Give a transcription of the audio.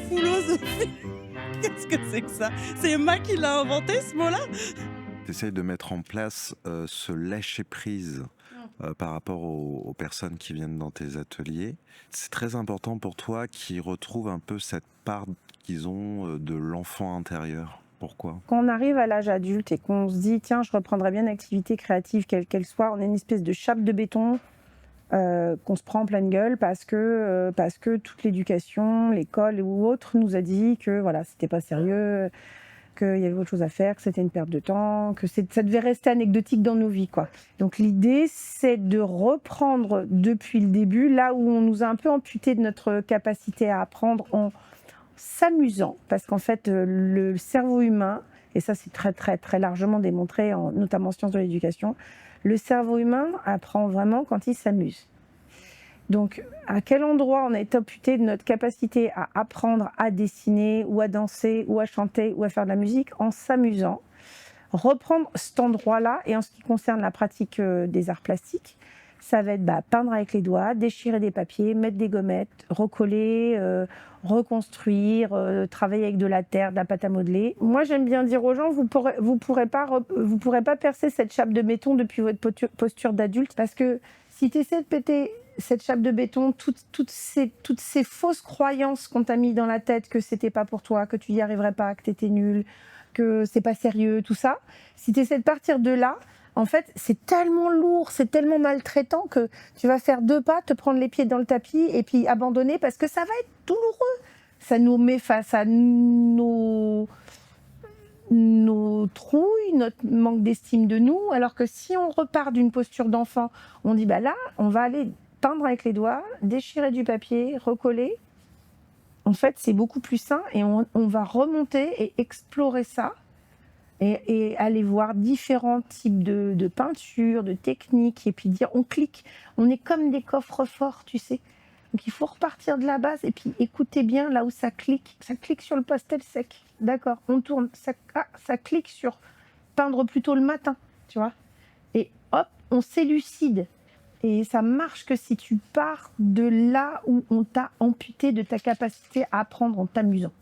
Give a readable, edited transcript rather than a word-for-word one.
Philosophie. Qu'est-ce que c'est que ça? C'est Emma qui l'a inventé ce mot-là? Tu essayes de mettre en place ce lâcher-prise par rapport aux personnes qui viennent dans tes ateliers. C'est très important pour toi qu'ils retrouvent un peu cette part qu'ils ont de l'enfant intérieur. Pourquoi? Quand on arrive à l'âge adulte et qu'on se dit tiens, je reprendrais bien une activité créative quelle qu'elle soit, on a une espèce de chape de béton qu'on se prend en pleine gueule parce que toute l'éducation, l'école ou autre nous a dit que voilà, c'était pas sérieux, qu'il y avait autre chose à faire, que c'était une perte de temps, que ça devait rester anecdotique dans nos vies, quoi. Donc l'idée, c'est de reprendre depuis le début, là où on nous a un peu amputé de notre capacité à apprendre en s'amusant, parce qu'en fait, le cerveau humain, et ça c'est très très très largement démontré, notamment en sciences de l'éducation, le cerveau humain apprend vraiment quand il s'amuse. Donc, à quel endroit on a été amputé de notre capacité à apprendre à dessiner, ou à danser, ou à chanter, ou à faire de la musique en s'amusant. Reprendre cet endroit-là, et en ce qui concerne la pratique des arts plastiques, ça va être peindre avec les doigts, déchirer des papiers, mettre des gommettes, recoller, reconstruire, travailler avec de la terre, de la pâte à modeler. Moi, j'aime bien dire aux gens, vous pourrez pas percer cette chape de béton depuis votre posture d'adulte, parce que si tu essaies de péter cette chape de béton, toutes ces fausses croyances qu'on t'a mis dans la tête, que c'était pas pour toi, que tu y arriverais pas, que t'étais nul, que c'est pas sérieux, tout ça, si tu essaies de partir de là, en fait, c'est tellement lourd, c'est tellement maltraitant que tu vas faire 2 pas, te prendre les pieds dans le tapis et puis abandonner parce que ça va être douloureux. Ça nous met face à nos trouilles, notre manque d'estime de nous, alors que si on repart d'une posture d'enfant, on dit là, on va aller peindre avec les doigts, déchirer du papier, recoller. En fait, c'est beaucoup plus sain et on va remonter et explorer ça. Et aller voir différents types de peintures, de techniques, et puis dire on clique, on est comme des coffres forts, tu sais. Donc il faut repartir de la base et puis écoutez bien là où ça clique sur le pastel sec, d'accord, on tourne, ça clique sur peindre plutôt le matin, tu vois. Et hop, on s'élucide. Et ça marche que si tu pars de là où on t'a amputé de ta capacité à apprendre en t'amusant.